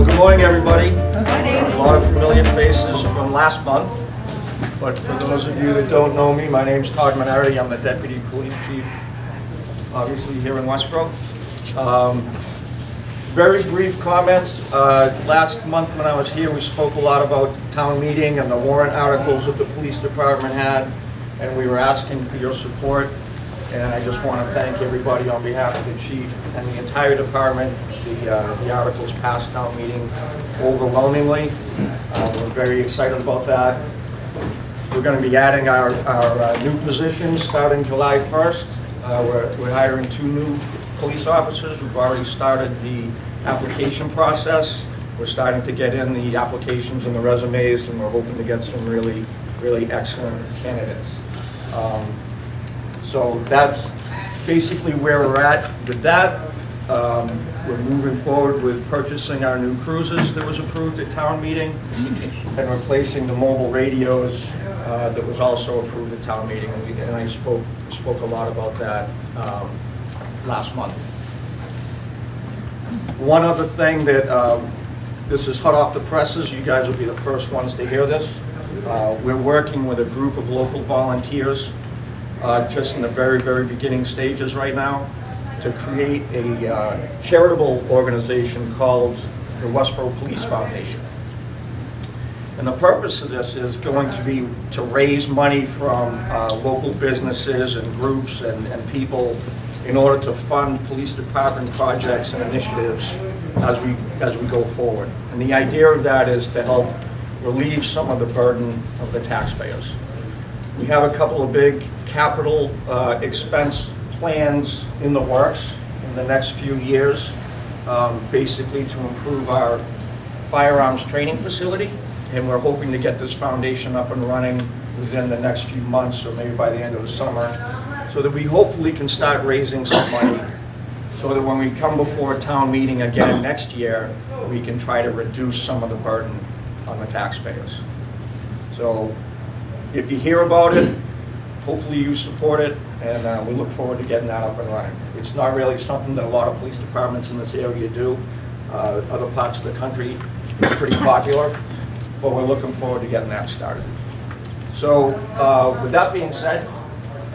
Good morning, everybody. A lot of familiar faces from last month, but for those of you that don't know me, my name's Todd Minardi. I'm the Deputy Police Chief, obviously here in Westboro. Very brief comments. Last month when I was here, we spoke a lot about town meeting and the warrant articles that the police department had, and we were asking for your support. And I just want to thank everybody on behalf of the chief and the entire department. The articles passed town meeting overwhelmingly. We're very excited about that. We're going to be adding our new positions starting July 1st. We're hiring 2 new police officers. We've already started the application process. We're starting to get in the applications and the resumes, and we're hoping to get some really, really excellent candidates. So that's basically where we're at with that. We're moving forward with purchasing our new cruisers that was approved at town meeting and replacing the mobile radios that was also approved at town meeting. And I spoke a lot about that last month. One other thing that this is hot off the presses. You guys will be the first ones to hear this. We're working with a group of local volunteers just in the very, very beginning stages right now to create a charitable organization called the Westboro Police Foundation. And the purpose of this is going to be to raise money from local businesses and groups and people in order to fund police department projects and initiatives as we go forward. And the idea of that is to help relieve some of the burden of the taxpayers. We have a couple of big capital expense plans in the works in the next few years, basically to improve our firearms training facility, and we're hoping to get this foundation up and running within the next few months, or maybe by the end of the summer, so that we hopefully can start raising some money so that when we come before a town meeting again next year, we can try to reduce some of the burden on the taxpayers. So if you hear about it, hopefully you support it, and we look forward to getting that up and running. It's not really something that a lot of police departments in this area do. Other parts of the country are pretty popular, but we're looking forward to getting that started. So with that being said,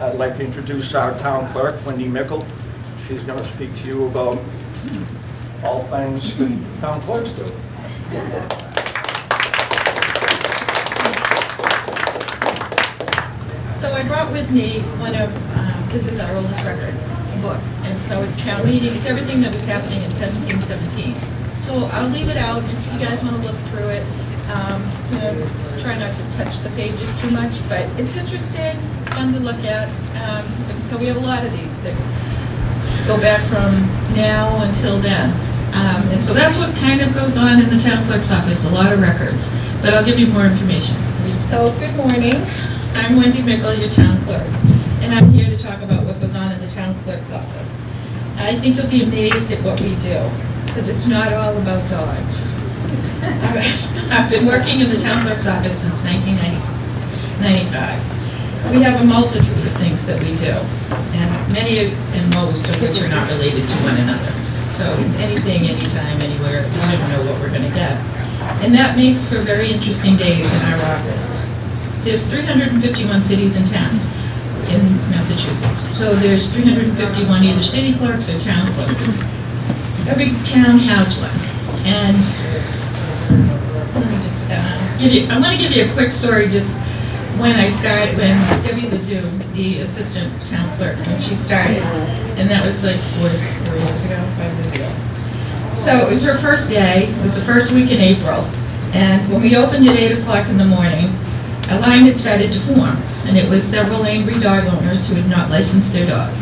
I'd like to introduce our town clerk, Wendy Mikkel. She's going to speak to you about all things that town clerks do. So I brought with me one of, this is our oldest record book, and so it's town meeting, it's everything that was happening in 1717. So I'll leave it out if you guys want to look through it. Try not to touch the pages too much, but it's interesting, it's fun to look at. So we have a lot of these that go back from now until then. And so that's what kind of goes on in the town clerk's office, a lot of records. But I'll give you more information. So good morning. I'm Wendy Mikkel, your town clerk, and I'm here to talk about what goes on in the town clerk's office. I think you'll be amazed at what we do, because it's not all about dogs. I've been working in the town clerk's office since 1995. We have a multitude of things that we do, and many and most of which are not related to one another. So it's anything, anytime, anywhere. We don't know what we're going to get. And that makes for very interesting days in our office. There's 351 cities and towns in Massachusetts. So there's 351 either city clerks or town clerks. Every town has one. And let me just I want to give you a quick story just when I started, when Debbie Ledoux, the assistant town clerk, when she started. And that was like 4 years ago, 5 years ago. So it was her first day. It was the first week in April. And when we opened at 8 o'clock in the morning, a line had started to form, and it was several angry dog owners who had not licensed their dogs.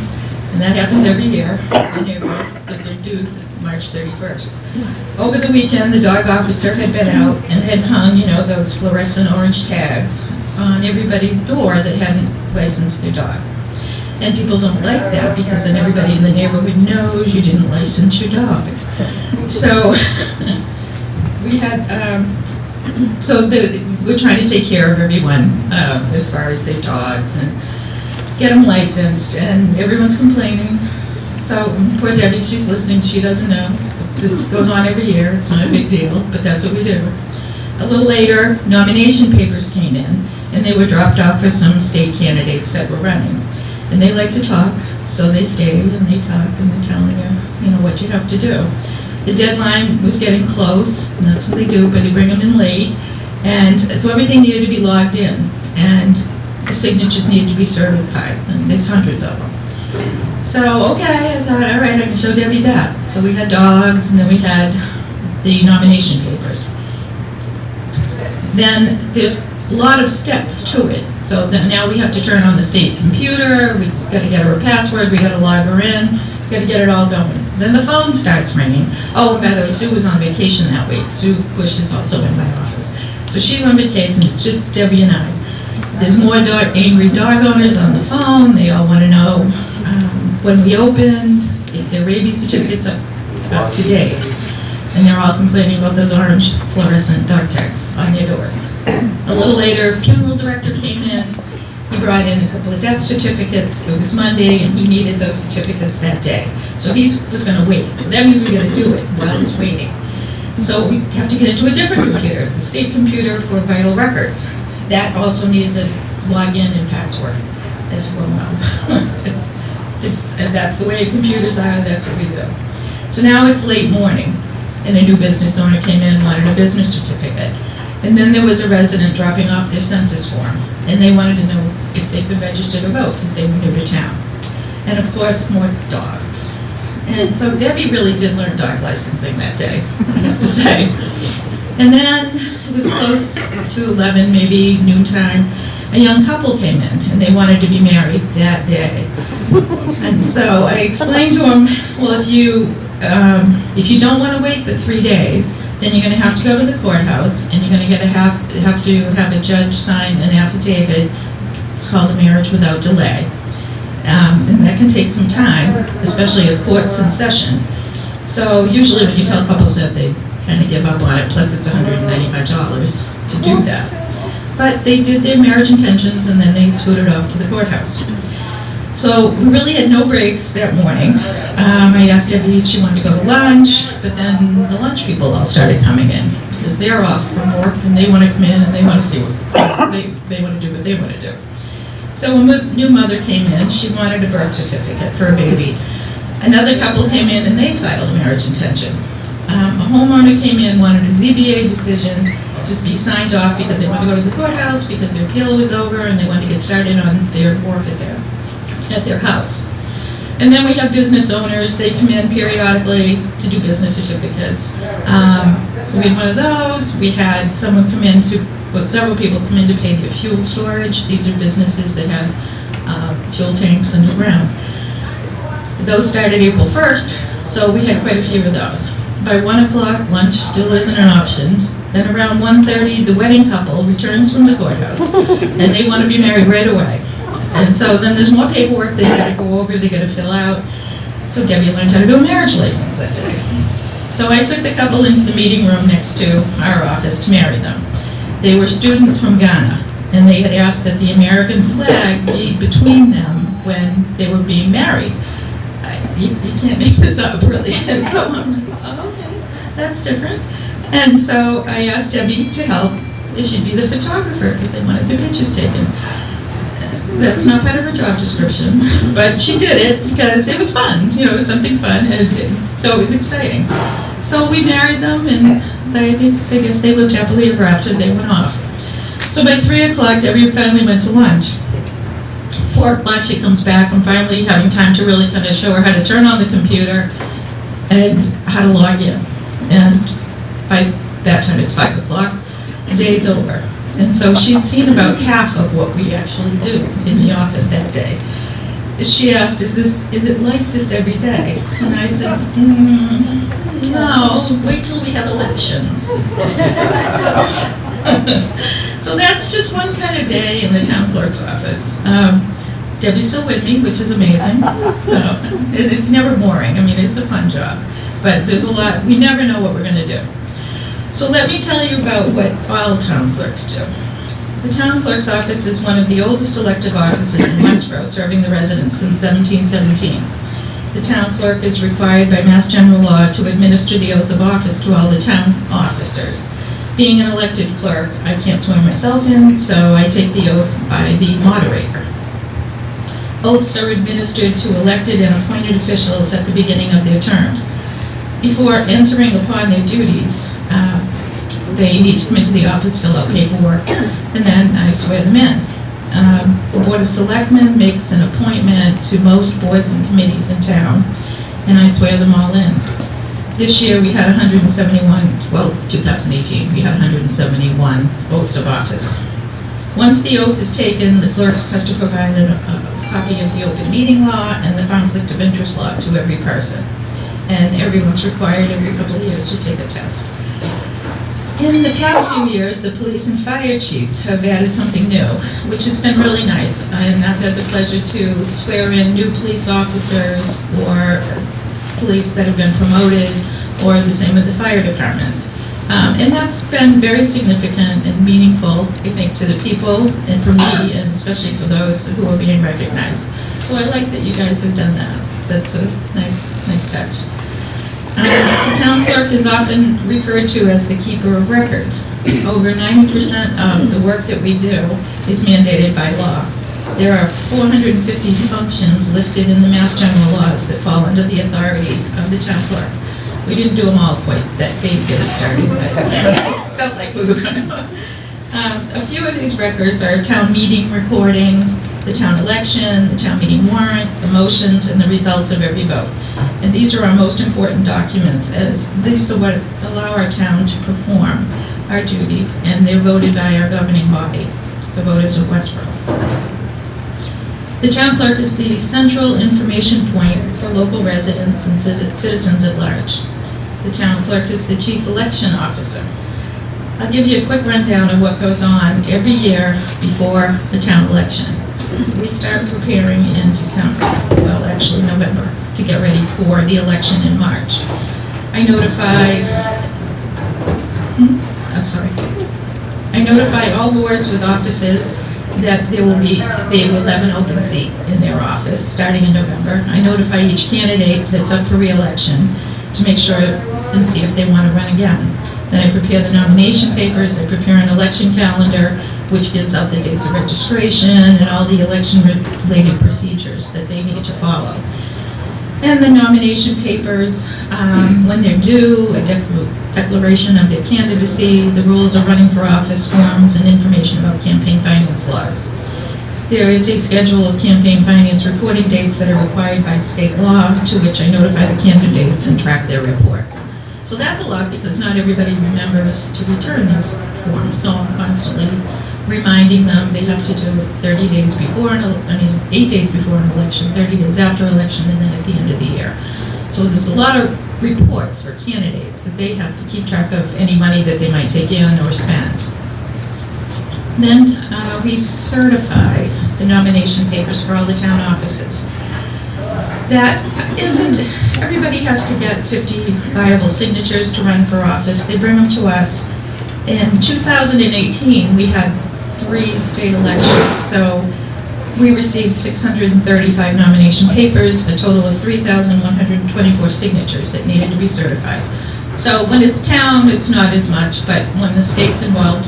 And that happens every year in April, that they do March 31st. Over the weekend, the dog officer had been out and had hung, those fluorescent orange tags on everybody's door that hadn't licensed their dog. And people don't like that because then everybody in the neighborhood knows you didn't license your dog. So we had, we're trying to take care of everyone as far as their dogs and get them licensed, and everyone's complaining. So poor Debbie, she's listening, she doesn't know. This goes on every year, it's not a big deal, but that's what we do. A little later, nomination papers came in, and they were dropped off for some state candidates that were running. And they like to talk, so they stayed and they talk and they're telling you, what you have to do. The deadline was getting close, and that's what they do, but they bring them in late. And so everything needed to be logged in, and the signatures needed to be certified, and there's hundreds of them. So, okay, I thought, all right, I can show Debbie that. So we had dogs, and then we had the nomination papers. Then there's a lot of steps to it. So then now we have to turn on the state computer, we got to get her a password, we got to log her in, we got to get it all going. Then the phone starts ringing. Oh, by the way, Sue was on vacation that week. Sue Bush is also in my office. So she's on vacation, it's just Debbie and I. There's more angry dog owners on the phone. They all want to know when we opened, if their rabies certificates up to date. And they're all complaining about those orange fluorescent dog tags on their door. A little later, funeral director came in. He brought in a couple of death certificates. It was Monday, and he needed those certificates that day. So he was going to wait. So that means we got to do it while he's waiting. So we have to get into a different computer, the state computer for vital records. That also needs a login and password, as you well know. And that's the way computers are. That's what we do. So now it's late morning, and a new business owner came in, wanted a business certificate. And then there was a resident dropping off their census form, and they wanted to know if they could register to vote because they were new to town. And of course, more dogs. And so Debbie really did learn dog licensing that day, I have to say. And then it was close to 11, maybe noontime. A young couple came in, and they wanted to be married that day. And so I explained to them, well, if you don't want to wait the 3 days, then you're going to have to go to the courthouse, and you're going to have to have a judge sign an affidavit. It's called a marriage without delay. And that can take some time, especially if court's in session. So usually when you tell couples that, they kind of give up on it, plus it's $195 to do that. But they did their marriage intentions, and then they scooted off to the courthouse. So we really had no breaks that morning. I asked Debbie if she wanted to go to lunch, but then the lunch people all started coming in because they're off from work and they want to come in and they want to see what they want to do what they want to do. So a new mother came in. She wanted a birth certificate for a baby. Another couple came in and they filed a marriage intention. A homeowner came in, wanted a ZBA decision to be signed off because they wanted to go to the courthouse because their appeal was over and they wanted to get started on their work at their house. And then we have business owners. They come in periodically to do business certificates. So we had one of those. We had someone come in several people come in to pay their fuel storage. These are businesses that have fuel tanks underground. Those started April 1st, so we had quite a few of those. By 1 o'clock, lunch still isn't an option. Then around 1:30, the wedding couple returns from the courthouse, and they want to be married right away. And so then there's more paperwork they got to go over, they got to fill out. So Debbie learned how to do a marriage license that day. So I took the couple into the meeting room next to our office to marry them. They were students from Ghana, and they had asked that the American flag be between them when they were being married. You can't make this up, really. And so I'm like, oh, okay, that's different. And so I asked Debbie to help if she'd be the photographer because they wanted the pictures taken. That's not part of her job description, but she did it because it was fun. It's something fun, and so it was exciting. So we married them, and I guess they lived happily ever after. They went off. So by 3 o'clock, Debbie finally went to lunch. 4 o'clock, she comes back. I'm finally having time to really kind of show her how to turn on the computer and how to log in. And by that time, it's 5 o'clock. The day's over. And so she'd seen about half of what we actually do in the office that day. she asked, is it like this every day? And I said, no, wait till we have elections. So that's just one kind of day in the town clerk's office. Debbie's still with me, which is amazing. So it's never boring. I mean, it's a fun job. But there's a lot, we never know what we're going to do. So let me tell you about what all town clerks do. The town clerk's office is one of the oldest elective offices in Westboro, serving the residents since 1717. The town clerk is required by Mass General Law to administer the oath of office to all the town officers. Being an elected clerk, I can't swear myself in, so I take the oath by the moderator. Oaths are administered to elected and appointed officials at the beginning of their terms. Before entering upon their duties, they need to come into the office, fill out paperwork, and then I swear them in. The Board of Selectmen makes an appointment to most boards and committees in town, and I swear them all in. This year we had 2018, we had 171 oaths of office. Once the oath is taken, the clerk has to provide a copy of the open meeting law and the conflict of interest law to every person. And everyone's required every couple of years to take a test. In the past few years, the police and fire chiefs have added something new, which has been really nice. And I've had the pleasure to swear in new police officers or police that have been promoted, or the same with the fire department. And that's been very significant and meaningful, I think, to the people and for me, and especially for those who are being recognized. So I like that you guys have done that. That's a nice touch. The town clerk is often referred to as the keeper of records. Over 90% of the work that we do is mandated by law. There are 450 functions listed in the Mass General laws that fall under the authority of the town clerk. We didn't do them all quite that day to get it started, but felt like we were going to. A few of these records are town meeting recordings, the town election, the town meeting warrant, the motions, and the results of every vote. And these are our most important documents, as these are what allow our town to perform our duties, and they're voted by our governing body, the voters of Westboro. The town clerk is the central information point for local residents and citizens at large. The town clerk is the chief election officer. I'll give you a quick rundown of what goes on every year before the town election. We start preparing in December, well, actually November, to get ready for the election in March. I notify all boards with offices that they will have an open seat in their office starting in November. I notify each candidate that's up for re-election to make sure and see if they want to run again. Then I prepare the nomination papers, I prepare an election calendar, which gives out the dates of registration and all the election-related procedures that they need to follow. And the nomination papers, when they're due, a declaration of their candidacy, the rules of running for office forms, and information about campaign finance laws. There is a schedule of campaign finance reporting dates that are required by state law, to which I notify the candidates and track their report. So that's a lot because not everybody remembers to return those forms, so I'm constantly reminding them they have to do it 8 days before an election, 30 days after election, and then at the end of the year. So there's a lot of reports for candidates that they have to keep track of any money that they might take in or spend. Then we certify the nomination papers for all the town offices. That isn't, everybody has to get 50 viable signatures to run for office. They bring them to us. In 2018, we had 3 state elections, so we received 635 nomination papers, a total of 3,124 signatures that needed to be certified. So when it's town, it's not as much, but when the state's involved,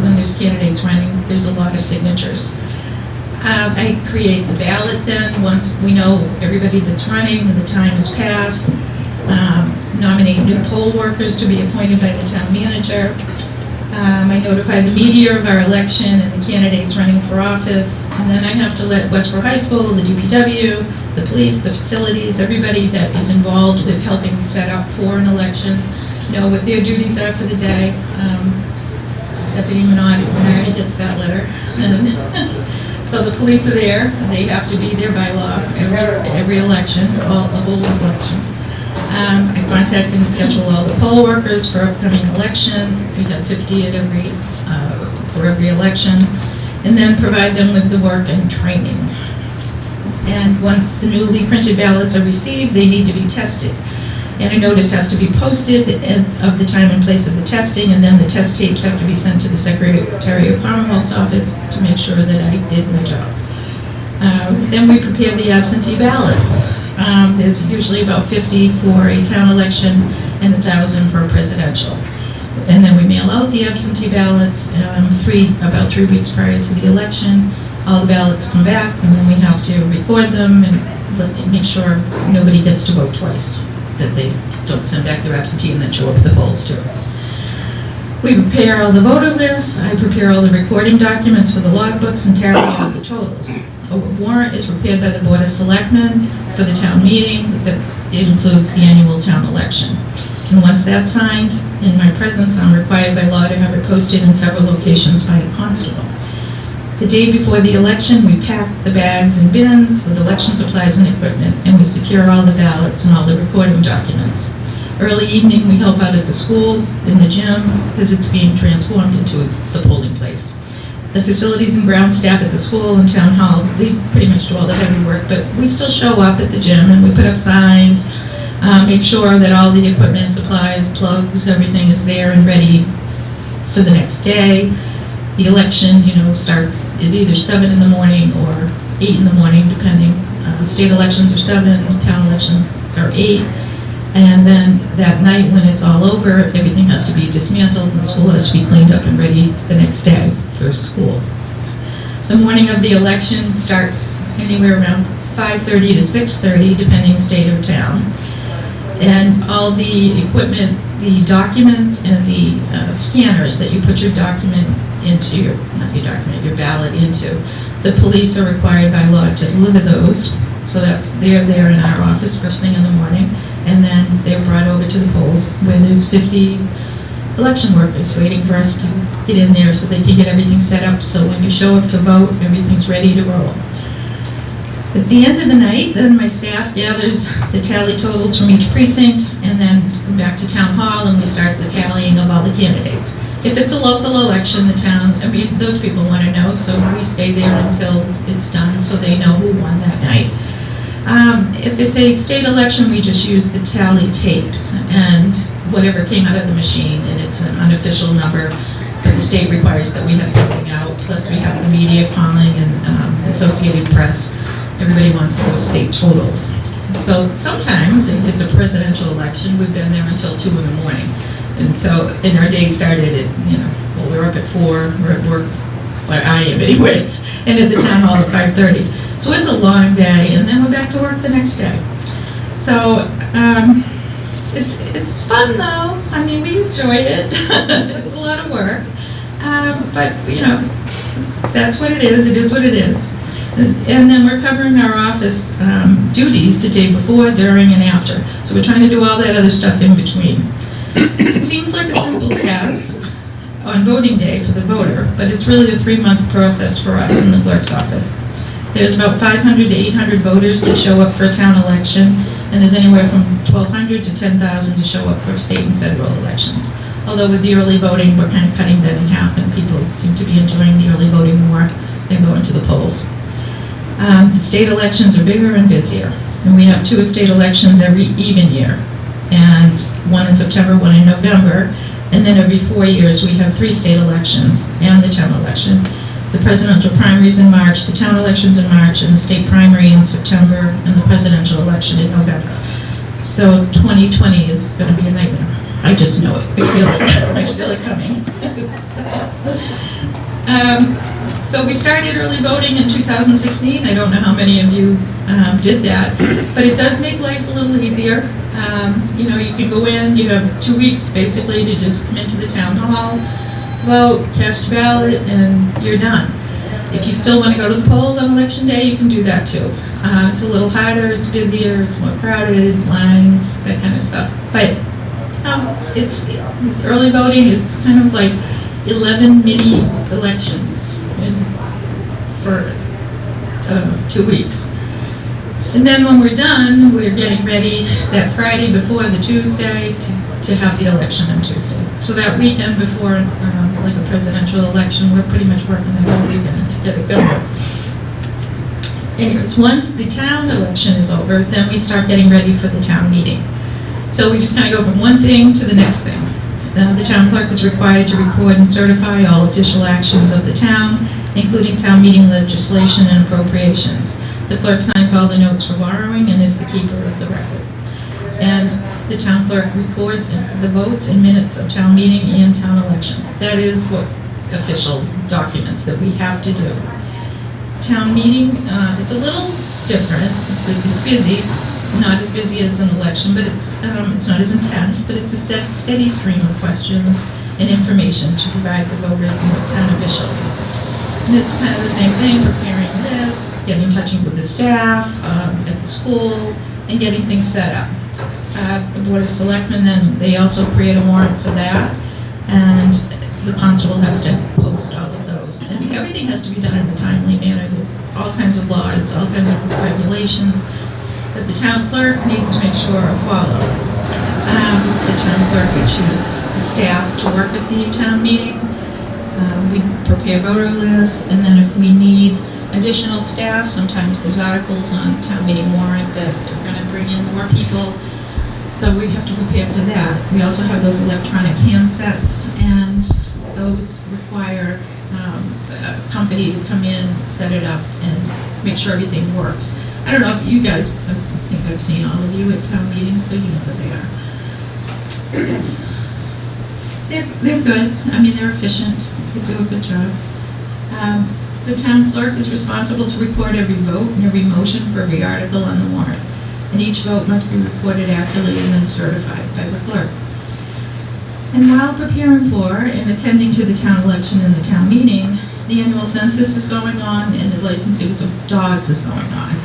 when there's candidates running, there's a lot of signatures. I create the ballot then, once we know everybody that's running and the time has passed, nominate new poll workers to be appointed by the town manager. I notify the media of our election and the candidates running for office, and then I have to let Westboro High School, the DPW, the police, the facilities, everybody that is involved with helping set up for an election, know what their duties are for the day. Deputy Minardi gets that letter. So the police are there, and they have to be there by law every election, the whole election. I contact and schedule all the poll workers for upcoming election. We have 50 at for every election, and then provide them with the work and training. And once the newly printed ballots are received, they need to be tested. And a notice has to be posted of the time and place of the testing, and then the test tapes have to be sent to the Secretary of Commonwealth's office to make sure that I did my job. Then we prepare the absentee ballots. There's usually about 50 for a town election and 1,000 for a presidential. And then we mail out the absentee ballots about 3 weeks prior to the election. All the ballots come back, and then we have to record them and make sure nobody gets to vote twice, that they don't send back their absentee and then show up at the polls too. We prepare all the voter lists. I prepare all the recording documents for the logbooks and tally out the totals. A warrant is prepared by the Board of Selectmen for the town meeting that includes the annual town election. And once that's signed, in my presence, I'm required by law to have it posted in several locations by a constable. The day before the election, we pack the bags and bins with election supplies and equipment, and we secure all the ballots and all the recording documents. Early evening, we help out at the school, in the gym, because it's being transformed into the polling place. The facilities and ground staff at the school and town hall, they pretty much do all the heavy work, but we still show up at the gym and we put up signs, make sure that all the equipment, supplies, plugs, everything is there and ready for the next day. The election, starts at either 7 in the morning or 8 in the morning, depending. State elections are 7, town elections are 8. And then that night when it's all over, everything has to be dismantled and the school has to be cleaned up and ready the next day for school. The morning of the election starts anywhere around 5:30 to 6:30, depending state or town. And all the equipment, the documents and the scanners that you put your document into, your ballot into, the police are required by law to deliver those. So they're there in our office first thing in the morning, and then they're brought over to the polls where there's 50 election workers waiting for us to get in there so they can get everything set up so when you show up to vote, everything's ready to roll. At the end of the night, then my staff gathers the tally totals from each precinct and then go back to town hall and we start the tallying of all the candidates. If it's a local election, those people want to know, so we stay there until it's done so they know who won that night. If it's a state election, we just use the tally tapes and whatever came out of the machine, and it's an unofficial number, but the state requires that we have something out, plus we have the media calling and Associated Press. Everybody wants those state totals. So sometimes, if it's a presidential election, we've been there until 2 in the morning. And so, and our day started at, we're up at 4, we're at work, well, I am anyways, and at the town hall at 5:30. So it's a long day, and then we're back to work the next day. So it's fun though. We enjoy it. It's a lot of work, but that's what it is. It is what it is. And then we're covering our office duties the day before, during, and after. So we're trying to do all that other stuff in between. It seems like a simple task on voting day for the voter, but it's really a 3-month process for us in the clerk's office. There's about 500 to 800 voters that show up for a town election, and there's anywhere from 1,200 to 10,000 to show up for state and federal elections. Although with the early voting, we're kind of cutting that in half, and people seem to be enjoying the early voting more than going to the polls. State elections are bigger and busier, and we have 2 state elections every even year, and 1 in September, 1 in November, and then every 4 years we have 3 state elections and the town election. The presidential primaries in March, the town elections in March, and the state primary in September, and the presidential election in November. So 2020 is going to be a nightmare. I just know it. I feel it coming. So we started early voting in 2016. I don't know how many of you did that, but it does make life a little easier. You can go in, you have 2 weeks basically to just come into the town hall, vote, cast your ballot, and you're done. If you still want to go to the polls on election day, you can do that too. It's a little harder, it's busier, it's more crowded, lines, that kind of stuff. But it's early voting, it's kind of like 11 mini elections for 2 weeks. And then when we're done, we're getting ready that Friday before the Tuesday to have the election on Tuesday. So that weekend before, like a presidential election, we're pretty much working that whole weekend to get it going. Anyways, once the town election is over, then we start getting ready for the town meeting. So we just kind of go from one thing to the next thing. The town clerk is required to record and certify all official actions of the town, including town meeting legislation and appropriations. The clerk signs all the notes for borrowing and is the keeper of the record. And the town clerk records the votes and minutes of town meeting and town elections. That is what official documents that we have to do. Town meeting, it's a little different. It's busy, not as busy as an election, but it's not as intense, but it's a steady stream of questions and information to provide the voters and the town officials. And it's kind of the same thing, preparing this, getting in touch with the staff at the school, and getting things set up. The Board of Selectmen, then they also create a warrant for that, and the constable has to post all of those. And everything has to be done in a timely manner. There's all kinds of laws, all kinds of regulations that the town clerk needs to make sure are followed. The town clerk would choose the staff to work at the town meeting. We prepare voter lists, and then if we need additional staff, sometimes there's articles on town meeting warrant that they're going to bring in more people. So we have to prepare for that. We also have those electronic handsets, and those require a company to come in, set it up, and make sure everything works. I don't know if you guys, I think I've seen all of you at town meetings, so you know what they are. They're good. I mean, they're efficient. They do a good job. The town clerk is responsible to record every vote and every motion for every article on the warrant. And each vote must be recorded accurately and then certified by the clerk. And while preparing for and attending to the town election and the town meeting, the annual census is going on and the licensing of dogs is going on,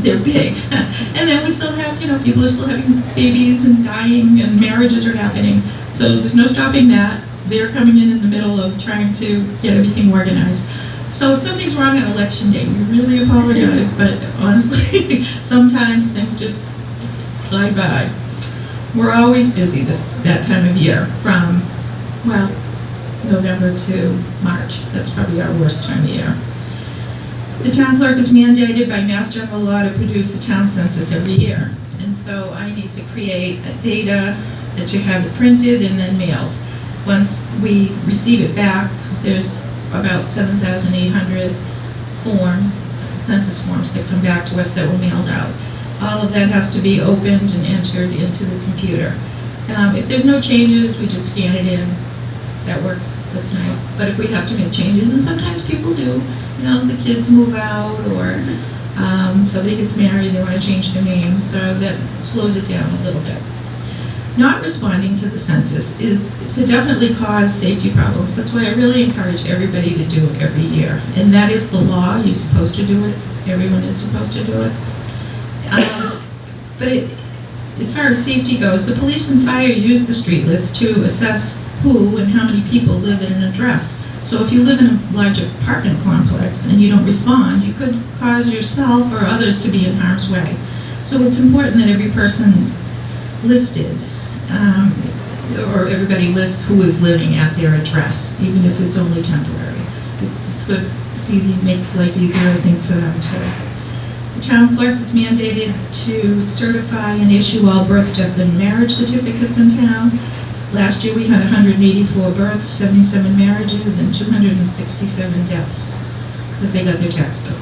they're big. And then we still have, people are still having babies and dying and marriages are happening. So there's no stopping that. They're coming in the middle of trying to get everything organized. So if something's wrong on election day, we really apologize, but honestly, sometimes things just slide by. We're always busy that time of year from, November to March. That's probably our worst time of year. The town clerk is mandated by Mass General Law to produce a town census every year. And so I need to create data that you have printed and then mailed. Once we receive it back, there's about 7,800 forms, census forms that come back to us that were mailed out. All of that has to be opened and entered into the computer. If there's no changes, we just scan it in. That works, that's nice. But if we have to make changes, and sometimes people do, the kids move out or somebody gets married, they want to change their name, so that slows it down a little bit. Not responding to the census could definitely cause safety problems. That's why I really encourage everybody to do it every year. And that is the law. You're supposed to do it. Everyone is supposed to do it. But as far as safety goes, the police and fire use the street list to assess who and how many people live in an address. So if you live in a large apartment complex and you don't respond, you could cause yourself or others to be in harm's way. So it's important that every person listed, or everybody lists who is living at their address, even if it's only temporary. It's good, it makes life easier, I think, for them too. The town clerk is mandated to certify and issue all birth, death, and marriage certificates in town. Last year we had 184 births, 77 marriages, and 267 deaths, because they got their tax bill.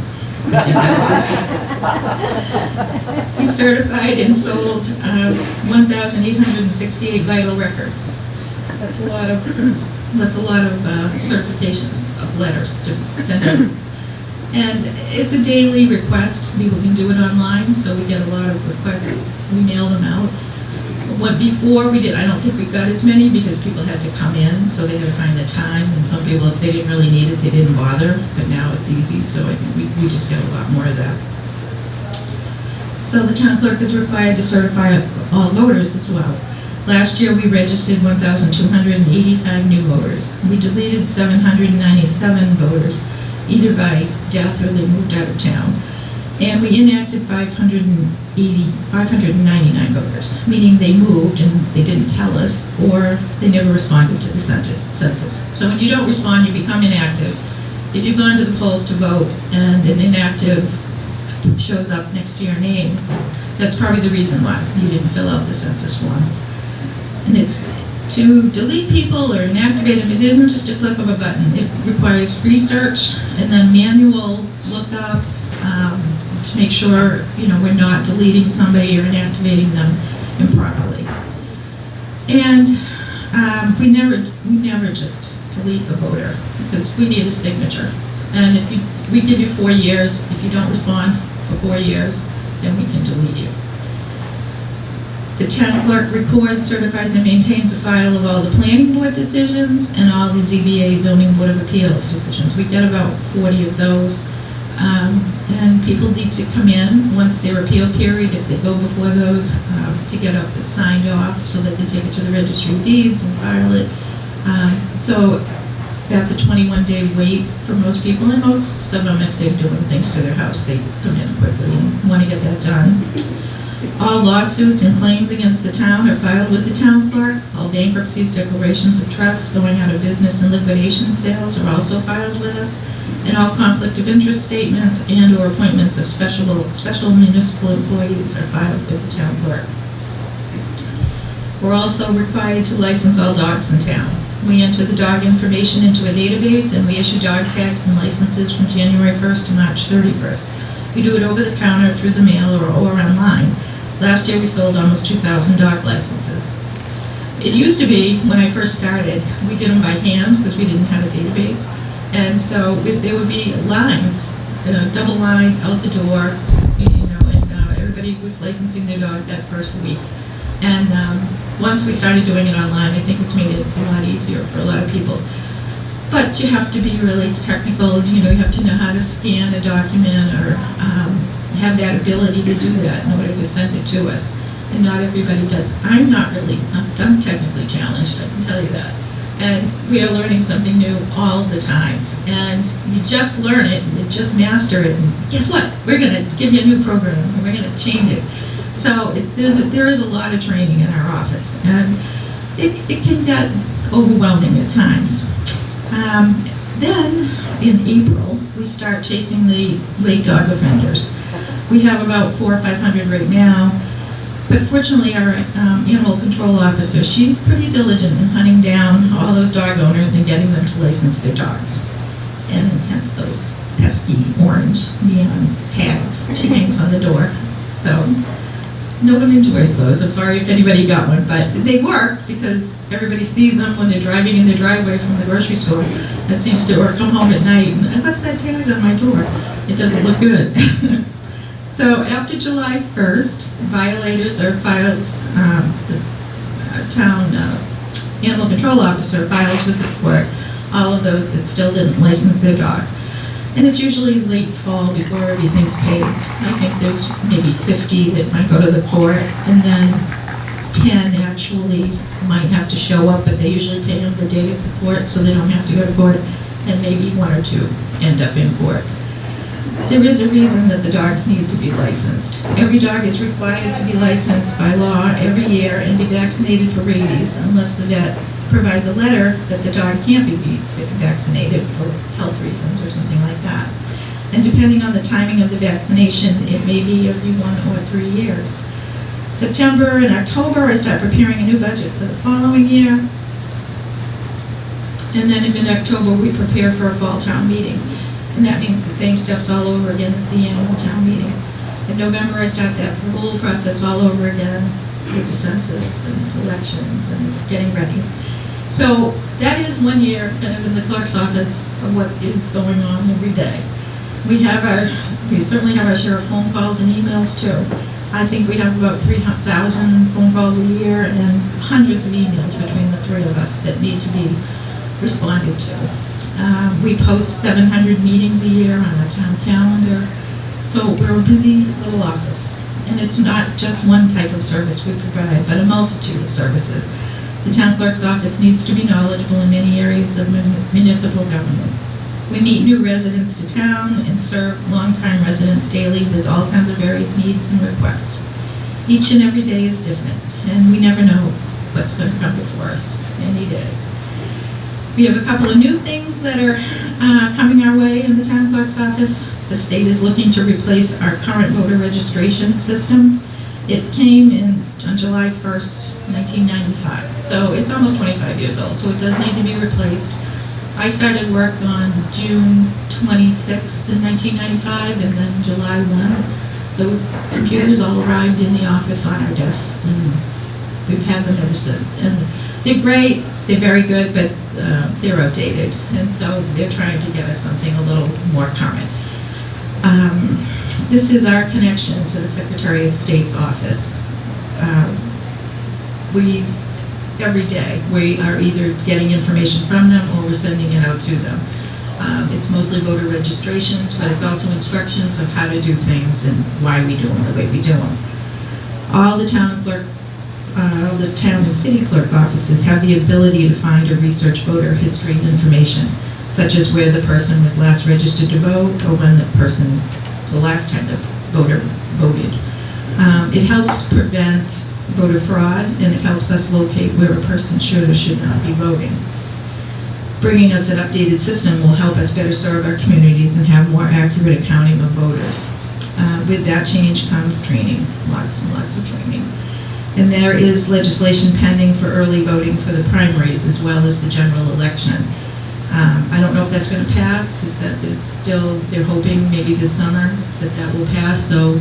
He certified and sold 1,868 vital records. That's a lot of certifications of letters to send out. And it's a daily request. People can do it online, so we get a lot of requests. We mail them out. Before we did, I don't think we got as many because people had to come in, so they had to find the time. And some people, if they didn't really need it, they didn't bother. But now it's easy, so I think we just get a lot more of that. So the town clerk is required to certify all voters as well. Last year, we registered 1,285 new voters. We deleted 797 voters, either by death or they moved out of town. And we inactive 599 voters, meaning they moved and they didn't tell us, or they never responded to the census. So when you don't respond, you become inactive. If you've gone to the polls to vote and an inactive shows up next to your name, that's probably the reason why you didn't fill out the census form. And it's to delete people or inactivate them, it isn't just a click of a button. It requires research and then manual lookups, to make sure, we're not deleting somebody or inactivating them improperly. And we never just delete a voter because we need a signature. And we give you 4 years. If you don't respond for 4 years, then we can delete you. The town clerk records, certifies, and maintains a file of all the planning board decisions and all the ZBA zoning board of appeals decisions. We get about 40 of those. And people need to come in once their appeal period, if they go before those, to get it signed off so they can take it to the registry of deeds and file it. So that's a 21-day wait for most people, and most of them, if they're doing things to their house, they come in quickly and want to get that done. All lawsuits and claims against the town are filed with the town clerk. All bankruptcies, declarations of trust, going out of business, and liquidation sales are also filed with us. And all conflict of interest statements and or appointments of special municipal employees are filed with the town clerk. We're also required to license all dogs in town. We enter the dog information into a database, and we issue dog tags and licenses from January 1st to March 31st. We do it over the counter, through the mail, or online. Last year we sold almost 2,000 dog licenses. It used to be, when I first started, we did them by hand because we didn't have a database. And so there would be lines, double line out the door, and everybody was licensing their dog that first week. And once we started doing it online, I think it's made it a lot easier for a lot of people. But you have to be really technical, you have to know how to scan a document or have that ability to do that in order to send it to us. And not everybody does. I'm technically challenged, I can tell you that. And we are learning something new all the time. And you just learn it, and you just master it, and guess what? We're going to give you a new program, and we're going to change it. So there is a lot of training in our office, and it can get overwhelming at times. Then, in April, we start chasing the late dog offenders. We have about 400 or 500 right now. But fortunately, our animal control officer, she's pretty diligent in hunting down all those dog owners and getting them to license their dogs. And hence those pesky orange neon tags she hangs on the door. So no one enjoys those. I'm sorry if anybody got one, but they work because everybody sees them when they're driving in their driveway from the grocery store. That seems to, or come home at night and what's that tag on my door? It doesn't look good. So after July 1st, violators are filed, the town animal control officer files with the court all of those that still didn't license their dog. And it's usually late fall before everything's paid. I think there's maybe 50 that might go to the court, and then 10 actually might have to show up, but they usually pay them the day of the court so they don't have to go to court, and maybe 1 or 2 end up in court. There is a reason that the dogs need to be licensed. Every dog is required to be licensed by law every year and be vaccinated for rabies unless the vet provides a letter that the dog can't be vaccinated for health reasons or something like that. And depending on the timing of the vaccination, it may be every 1 or 3 years. September and October, I start preparing a new budget for the following year. And then in October, we prepare for a fall town meeting. And that means the same steps all over again as the annual town meeting. In November, I start that whole process all over again with the census and elections and getting ready. So that is 1 year kind of in the clerk's office of what is going on every day. We certainly have our share of phone calls and emails too. I think we have about 3,000 phone calls a year and hundreds of emails between the 3 of us that need to be responded to. We post 700 meetings a year on our town calendar. So we're a busy little office. And it's not just one type of service we provide, but a multitude of services. The town clerk's office needs to be knowledgeable in many areas of municipal government. We meet new residents to town and serve longtime residents daily with all kinds of varied needs and requests. Each and every day is different, and we never know what's going to come before us any day. We have a couple of new things that are coming our way in the town clerk's office. The state is looking to replace our current voter registration system. It came in on July 1st, 1995, so it's almost 25 years old, so it does need to be replaced. I started work on June 26th in 1995, and then July 1, those computers all arrived in the office on our desks, and we've had them ever since. And they're great, they're very good, but they're outdated, and so they're trying to get us something a little more current. This is our connection to the Secretary of State's office. Every day, we are either getting information from them or we're sending it out to them. It's mostly voter registrations, but it's also instructions of how to do things and why we do them the way we do them. All the town and city clerk offices have the ability to find or research voter history information, such as where the person was last registered to vote or when the last time the voter voted. It helps prevent voter fraud, and it helps us locate where a person should or should not be voting. Bringing us an updated system will help us better serve our communities and have more accurate accounting of voters. With that change comes training, lots and lots of training. And there is legislation pending for early voting for the primaries as well as the general election. I don't know if that's going to pass, because that is still, they're hoping maybe this summer that will pass. So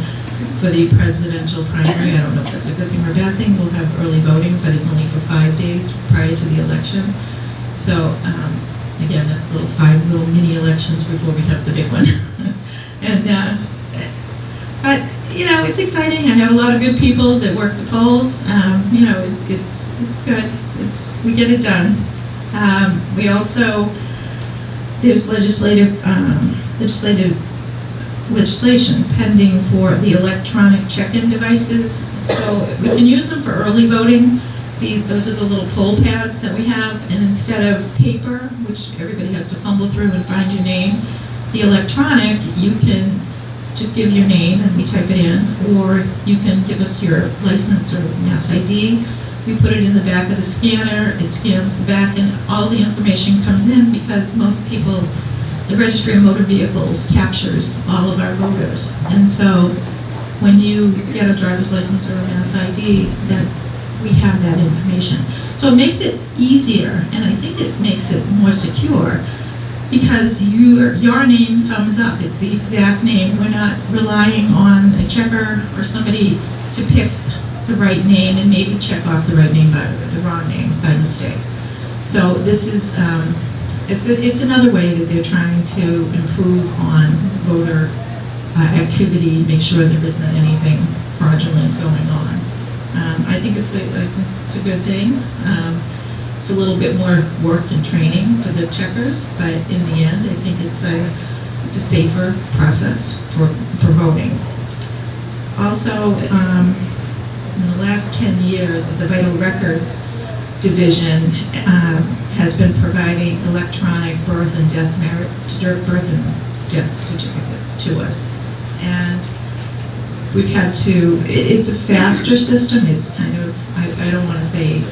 for the presidential primary, I don't know if that's a good thing or a bad thing. We'll have early voting, but it's only for 5 days prior to the election. So again, that's five little mini elections before we have the big one. And but you know, it's exciting. I have a lot of good people that work the polls. You know, it's good. We get it done. We also, there's legislation pending for the electronic check-in devices. So we can use them for early voting. Those are the little poll pads that we have, and instead of paper, which everybody has to fumble through and find your name, the electronic, you can just give your name and we type it in, or you can give us your license or mass ID. We put it in the back of the scanner, it scans the back, and all the information comes in, because most people, the Registry of Motor Vehicles captures all of our voters. And so when you get a driver's license or a mass ID, that we have that information. So it makes it easier, and I think it makes it more secure, because your name comes up. It's the exact name. We're not relying on a checker or somebody to pick the right name and maybe check off the right name by the wrong name by mistake. So this is it's another way that they're trying to improve on voter activity, make sure there isn't anything fraudulent going on. I think it's a good thing. It's a little bit more work and training for the checkers, but in the end, I think it's a safer process for voting. Also, in the last 10 years, the Vital Records Division has been providing electronic birth and death certificates to us, and we've had to. It's a faster system. It's kind of, I don't want to say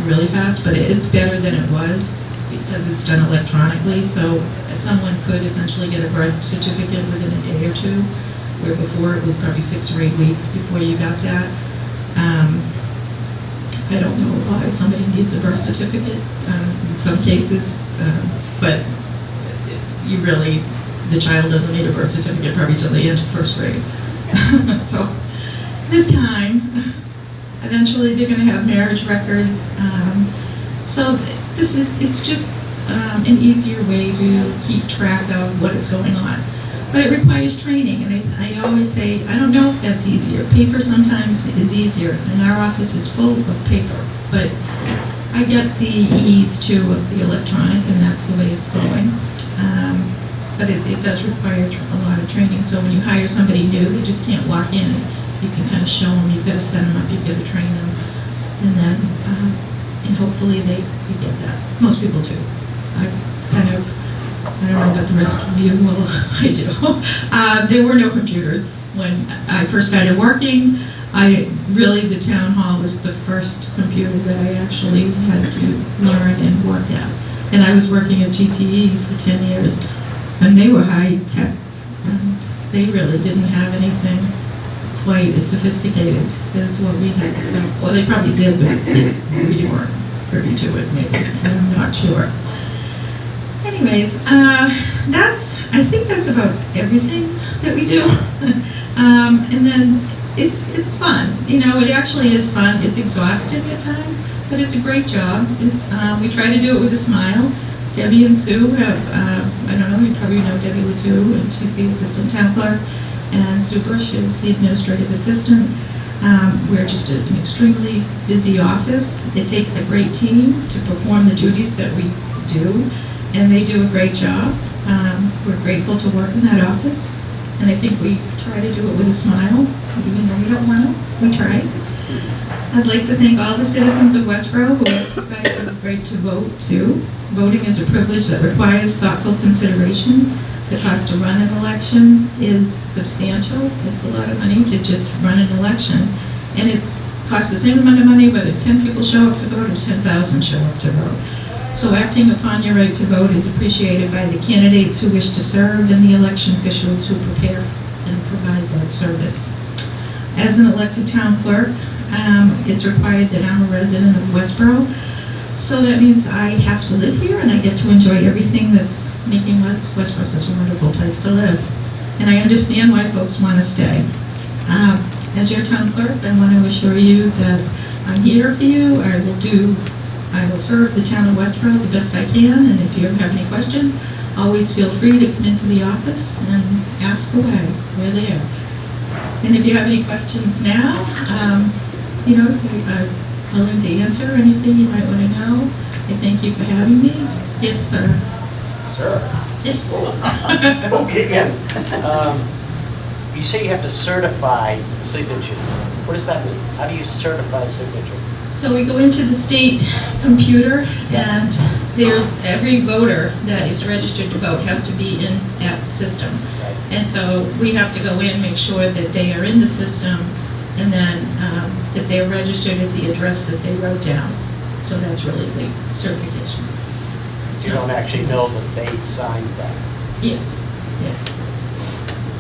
really fast, but it's better than it was because it's done electronically. So someone could essentially get a birth certificate within a day or two, where before it was probably 6 or 8 weeks before you got that. I don't know why somebody needs a birth certificate in some cases, but the child doesn't need a birth certificate probably till they enter first grade. So this time, eventually they're going to have marriage records. So it's just an easier way to keep track of what is going on. But it requires training, and I always say, I don't know if that's easier. Paper sometimes is easier, and our office is full of paper. But I get the ease, too, of the electronic, and that's the way it's going. But it does require a lot of training. So when you hire somebody new, they just can't walk in. You can kind of show them, you've got to set them up, you've got to train them. And then, and hopefully they get that. Most people do. I kind of I don't know about the rest of you, well, I do. There were no computers when I first started working. The town hall was the first computer that I actually had to learn and work at. And I was working at GTE for 10 years, and they were high tech, and they really didn't have anything quite as sophisticated as what we had. So, well, they probably did, but we weren't privy to it, maybe. I'm not sure. Anyways, I think that's about everything that we do. And then it's fun. It actually is fun. It's exhausting at times, but it's a great job. We try to do it with a smile. Debbie and Sue have, I don't know, you probably know Debbie Latu, and she's the assistant town clerk, and Sue Bush is the administrative assistant. We're just an extremely busy office. It takes a great team to perform the duties that we do, and they do a great job. We're grateful to work in that office, and I think we try to do it with a smile, even though we don't want to. We try. I'd like to thank all the citizens of Westboro who have decided it's great to vote too. Voting is a privilege that requires thoughtful consideration. The cost to run an election is substantial. It's a lot of money to just run an election, and it costs the same amount of money whether 10 people show up to vote or 10,000 show up to vote. So acting upon your right to vote is appreciated by the candidates who wish to serve and the election officials who prepare and provide that service. As an elected town clerk, it's required that I'm a resident of Westboro. So that means I have to live here and I get to enjoy everything that's making Westboro such a wonderful place to live. And I understand why folks want to stay. As your town clerk, I want to assure you that I'm here for you. I will serve the town of Westboro the best I can, and if you have any questions, always feel free to come into the office and ask away. We're there. And if you have any questions now, I'm willing to answer anything you might want to know. I thank you for having me. Yes, sir. Sir? Yes. Okay, again. You say you have to certify signatures. What does that mean? How do you certify signature? So we go into the state computer, and there's every voter that is registered to vote has to be in that system. And so we have to go in, make sure that they are in the system, and then that they're registered at the address that they wrote down. So that's really the certification. So you don't actually know that they signed that? Yes. Yes.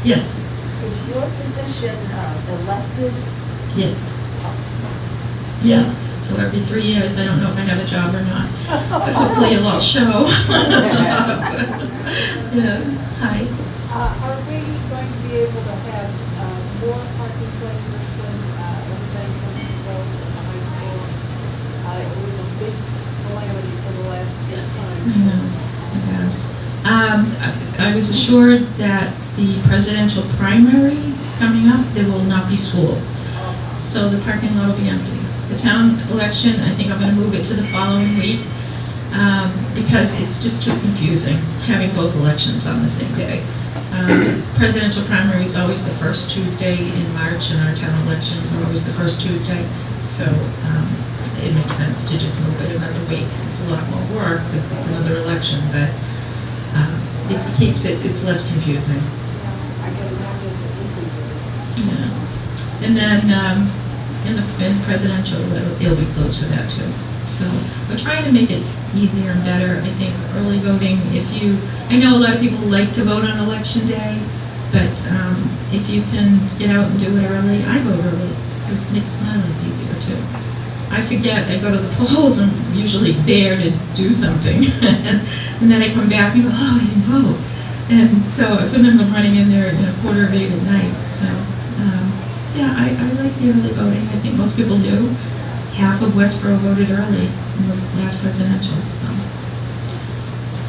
Yes. Is your position elected? Yes. Yeah. So every 3 years, I don't know if I have a job or not, but hopefully it'll all show. Yeah. Hi. Are we going to be able to have more parking places when everything comes to vote at the high school? It was a big calamity for the last few times. I know, it has. I was assured that the presidential primary coming up, there will not be school. So the parking lot will be empty. The town election, I think I'm going to move it to the following week because it's just too confusing having both elections on the same day. Presidential primary is always the first Tuesday in March, and our town elections are always the first Tuesday. So it makes sense to just move it another week. It's a lot more work because it's another election, but it keeps it's less confusing. I can imagine the increase. Yeah. And then in presidential, it'll be closed for that too. So we're trying to make it easier and better. I think early voting, I know a lot of people like to vote on election day, but if you can get out and do it early, I vote early because it makes my life easier too. I forget, I go to the polls, I'm usually there to do something, and then I come back and go, oh, I didn't vote. And so sometimes I'm running in there at 7:45 at night. So yeah, I like the early voting. I think most people do. Half of Westboro voted early in the last presidential. So,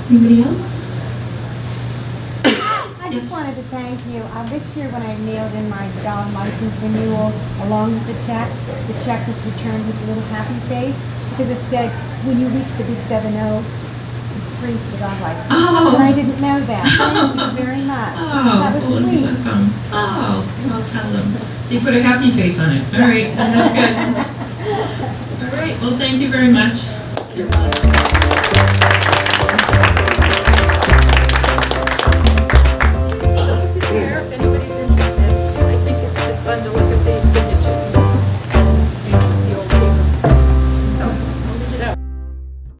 anybody else? I just wanted to thank you. This year when I mailed in my dog license renewal along with the check was returned with a little happy face because it said, when you reach the big 7-0, it's free for the dog license. Oh. And I didn't know that. Thank you very much. Oh, That was sweet. welcome. Oh, I'll tell them. They put a happy face on it. All right, that's good. All right, well, thank you very much.